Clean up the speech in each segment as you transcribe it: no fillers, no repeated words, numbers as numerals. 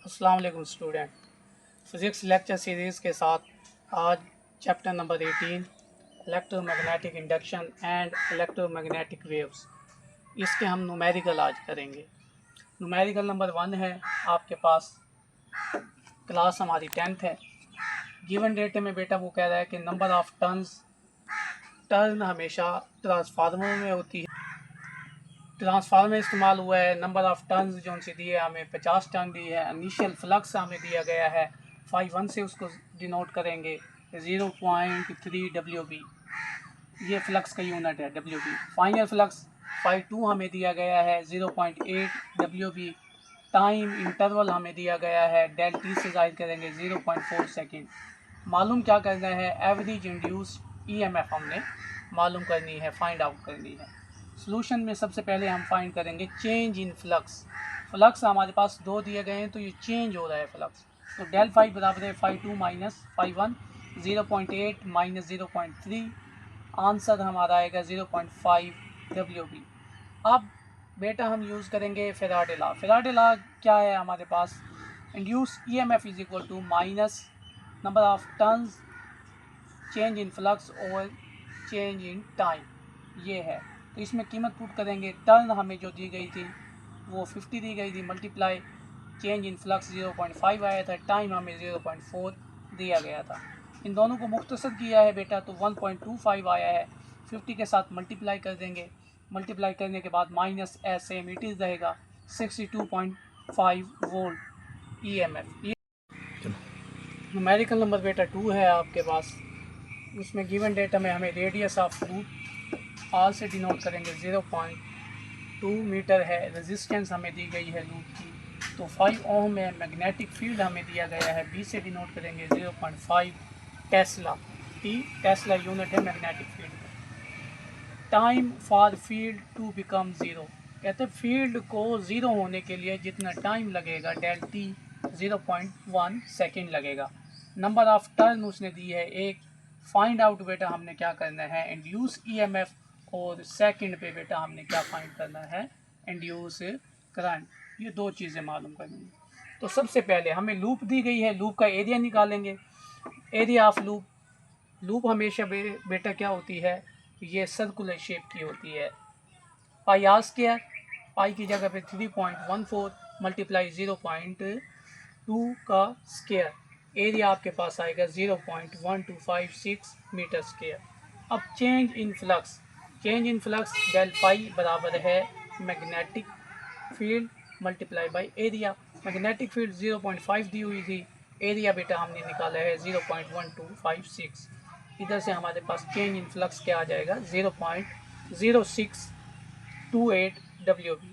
अस्सलाम वालेकुम student. Physics lecture series के साथ आज chapter number 18 electromagnetic induction and electromagnetic waves, इसके हम न्यूमेरिकल आज करेंगे। न्यूमेरिकल नंबर 1 है आपके पास। क्लास हमारी 10th है। गिवन डेटा में बेटा वो कह रहा है कि नंबर ऑफ टर्न हमेशा ट्रांसफार्मर में होती है। ट्रांसफार्मर इस्तेमाल हुआ है। नंबर ऑफ टर्न्स जो उनसे दिए हमें 50 टर्न दी है। इनिशियल फ्लक्स हमें दिया गया है 5 1 से उसको डिनोट करेंगे 0.3 WB, ये फ्लक्स का यूनिट है WB। फाइनल फ्लक्स 5 2 हमें दिया गया है 0.8 WB। टाइम इंटरवल हमें दिया गया है डेल टी से जाहिर करेंगे 0.4 सेकेंड। मालूम क्या करना है, एवरेज इंड्यूस्ड EMF हमने मालूम करनी है, फाइंड आउट करनी है। सॉल्यूशन में सबसे पहले हम फाइंड करेंगे चेंज इन फ्लक्स। फ्लक्स हमारे पास दो दिए गए हैं तो ये चेंज हो रहा है फ्लक्स। तो डेल फाइव बराबर है 5 2 माइनस 5 1, 0.8 माइनस 0.3, आंसर हमारा आएगा 0.5 WB। अब बेटा हम यूज़ करेंगे फेराडे लॉ। फेराडे लॉ क्या है हमारे पास, induced EMF is equal to minus number of turns change in flux over change in time, ये है। तो इसमें कीमत पुट करेंगे। टर्न हमें जो दी गई थी वो 50 दी गई थी, मल्टीप्लाई चेंज इन फ्लक्स 0.5 आया था, टाइम हमें 0.4 दिया गया था। इन दोनों को मुख्तसर किया है बेटा तो 1.25 आया है। 50 के साथ मल्टीप्लाई कर देंगे। मल्टीप्लाई करने के बाद minus as same it is रहेगा 62.5 वोल्ट EMF। न्यूमेरिकल नंबर बेटा 2 है आपके पास। उसमें गिवन डेटा में हमें रेडियस ऑफ लूप आर से डिनोट करेंगे 0.2 मीटर है। रेजिस्टेंस हमें दी गई है लूप की, तो 5 ओम है। मैग्नेटिक फील्ड हमें दिया गया है, बी से डिनोट करेंगे 0.5 टेस्ला। टेस्ला यूनिट है magnetic field. Time for field to become zero, कहते हैं फील्ड को ज़ीरो होने के लिए जितना टाइम लगेगा डेल टी 0.1 सेकेंड लगेगा। नंबर ऑफ टर्न उसने दी है एक। फाइंड आउट बेटा हमने क्या करना है, इंड्यूस EMF, और सेकंड पे बेटा हमने क्या फाइंड करना है, इंड्यूस करंट। ये दो चीज़ें मालूम करनी है। तो सबसे पहले हमें लूप दी गई है, लूप का एरिया निकालेंगे। एरिया ऑफ लूप, लूप हमेशा बेटा क्या होती है, ये सर्कुलर शेप की होती है। पाई आर स्क्वायर, पाई की जगह पे 3.14 मल्टीप्लाई 0.2 का स्क्वायर, एरिया आपके पास आएगा 0.1256 मीटर स्क्वायर। अब change in flux, change in flux del phi बराबर है magnetic field multiply by area. Magnetic field 0.5 दी हुई थी, एरिया बेटा हमने निकाला है 0.1256। इधर से हमारे पास चेंज इन फ्लक्स क्या आ जाएगा 0.0628 WB।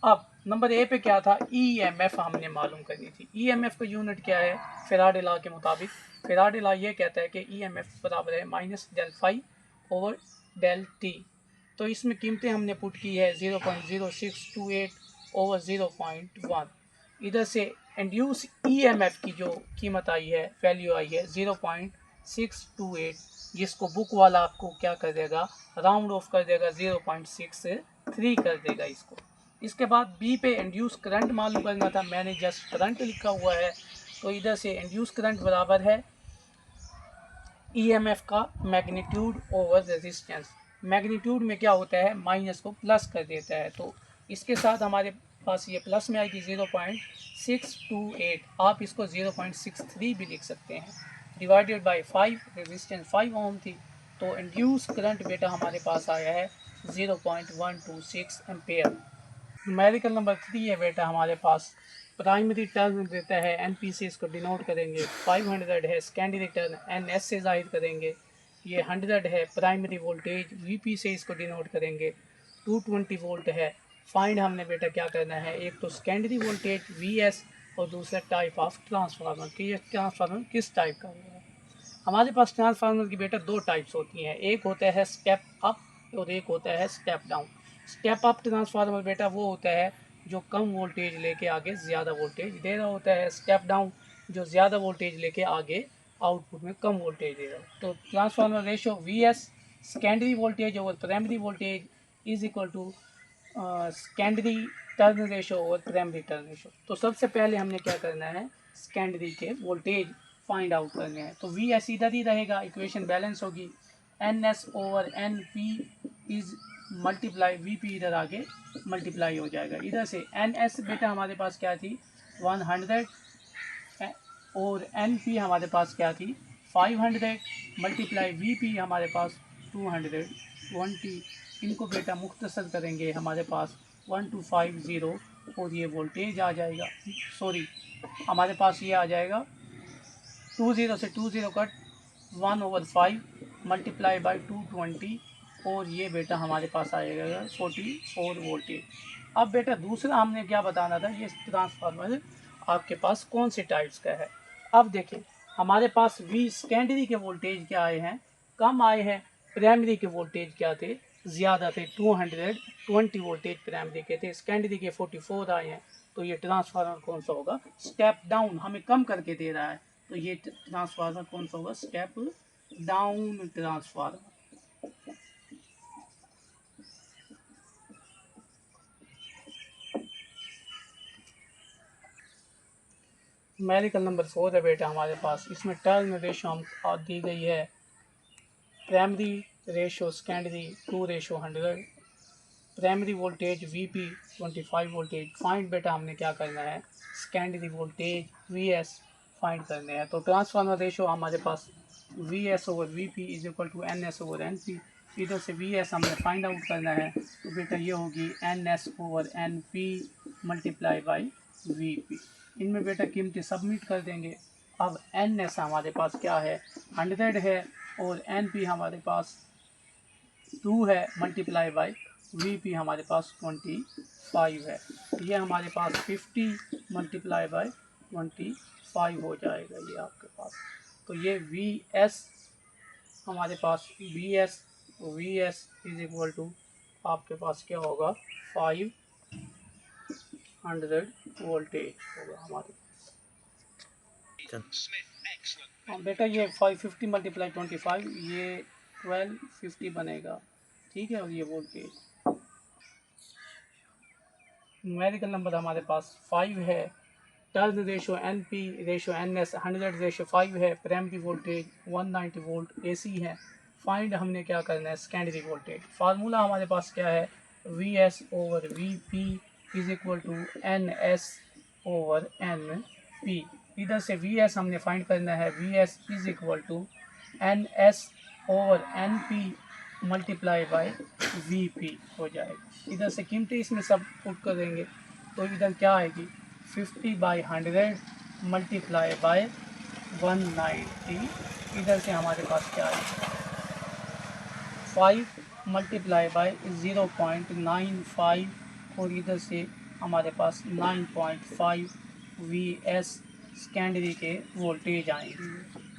अब नंबर ए पे क्या था, EMF हमने मालूम करनी थी। EMF का यूनिट क्या है फेराडे लॉ के मुताबिक, फेराडे लॉ ये कहता है कि EMF बराबर है minus del phi over del T. तो इसमें कीमतें हमने पुट की है 0.0628 ओवर 0.1। इधर से इंड्यूस EMF की जो कीमत आई है, वैल्यू आई है 0.628, जिसको बुक वाला आपको क्या कर देगा, राउंड ऑफ कर देगा 0.63 कर देगा इसको। इसके बाद बी पे इंड्यूस करंट मालूम करना था, मैंने जस्ट करंट लिखा हुआ है। तो इधर से इंड्यूस करंट बराबर है EMF का मैग्नीट्यूड ओवर रेजिस्टेंस। मैग्नीट्यूड में क्या होता है, माइनस को प्लस कर देता है, तो इसके साथ हमारे पास ये प्लस में आएगी 0.628। आप इसको 0.63 भी लिख सकते हैं, डिवाइडेड बाय 5, रेजिस्टेंस 5 ओम थी। तो इंड्यूस करंट बेटा हमारे पास आया है 0.126 एम्पेयर। न्यूमेरिकल नंबर 3 है बेटा हमारे पास। प्राइमरी टर्न देता है NP से, इसको डिनोट करेंगे। 500 है सेकेंडरी टर्न, NS से जाहिर करेंगे। ये 100 है प्राइमरी वोल्टेज, VP से इसको डिनोट करेंगे। 220 वोल्ट है। फाइंड हमने बेटा क्या करना है, एक तो सेकेंडरी वोल्टेज VS और दूसरा टाइप ऑफ ट्रांसफार्मर कि ये ट्रांसफार्मर किस टाइप का होगा। हमारे पास ट्रांसफार्मर की बेटा दो टाइप्स होती हैं, एक होता है स्टेप अप और एक होता है step down. Step up transformer बेटा वो होता है जो कम वोल्टेज लेके आगे ज़्यादा वोल्टेज दे रहा होता है। स्टेप डाउन जो ज़्यादा वोल्टेज लेके आगे आउटपुट में कम वोल्टेज दे रहा है। तो transformer ratio VS secondary voltage over primary voltage is equal to secondary turn ratio और प्राइमरी टर्न रेशो। तो सबसे पहले हमने क्या करना है, सेकेंडरी के वोल्टेज फाइंड आउट करने हैं। तो वी एस इधर ही रहेगा, इक्वेशन बैलेंस होगी, N S over N P is multiply V P इधर आगे मल्टीप्लाई हो जाएगा। इधर से एन एस बेटा हमारे पास क्या थी 100 और एन पी हमारे पास क्या थी 500 मल्टीप्लाई वी पी हमारे पास 220। इनको बेटा मुख्तसर करेंगे हमारे पास 1250 और ये वोल्टेज आ जाएगा, सॉरी हमारे पास ये आ जाएगा 20 से 20 कट 1/5 मल्टीप्लाई बाई 220 और ये बेटा हमारे पास आएगा 44 वोल्टेज। अब बेटा दूसरा हमने क्या बताना था, ये ट्रांसफार्मर आपके पास कौन से टाइप्स का है। अब देखें हमारे पास वी सेकेंडरी के वोल्टेज क्या आए हैं, कम आए हैं। प्राइमरी के वोल्टेज क्या थे, ज़्यादा थे, 220 वोल्टेज प्राइमरी के थे, सेकेंडरी के 44 आए हैं। तो ये ट्रांसफार्मर कौन सा होगा, स्टेप डाउन, हमें कम करके दे रहा है। तो ये ट्रांसफार्मर कौन सा होगा, step down transformer. Medical number 4 है बेटा हमारे पास, इसमें टर्न रेशो हम दी गई है, primary ratio secondary 2:100, primary voltage V P 25 voltage. Find बेटा हमने क्या करना है, secondary voltage V S find करने हैं। तो ट्रांसफार्मर रेशो हमारे पास V S over V P is equal to N S over N P. इधर से वी एस हमने फाइंड आउट करना है, तो बेटा ये होगी N S over N P multiply by V P. इनमें बेटा कीमतें सबमिट कर देंगे। अब एन एस हमारे पास क्या है 100 है और एन पी हमारे पास 2 है मल्टीप्लाई बाई वी पी हमारे पास 25 है। ये हमारे पास 50 मल्टीप्लाई बाई 25 हो जाएगा ये आपके पास। तो ये वी एस हमारे पास V S is equal to आपके पास क्या होगा 500 वोल्टेज होगा हमारे पास। बेटा ये 550 मल्टीप्लाई 25 ये 1250 बनेगा, ठीक है। और ये वोल्टेज न्यूमेरिकल नंबर हमारे पास 5 है, turn ratio N P ratio N S 100 ratio 5 है, primary voltage 190 volt A C है। फाइंड हमने क्या करना है सेकेंडरी वोल्टेज। फार्मूला हमारे पास क्या है V S over V P is equal to N S over N P. इधर से वी एस हमने फाइंड करना है, V S is equal to N S over N P multiply by V P हो जाएगा। इधर से कीमतें इसमें सब पुट कर देंगे, तो इधर क्या आएगी 50/100 मल्टीप्लाई बाय 190। इधर से हमारे पास क्या आएगा 5 मल्टीप्लाई बाय 0.95 और इधर से हमारे पास 9.5 वी एस सेकेंडरी के वोल्टेज आएंगे।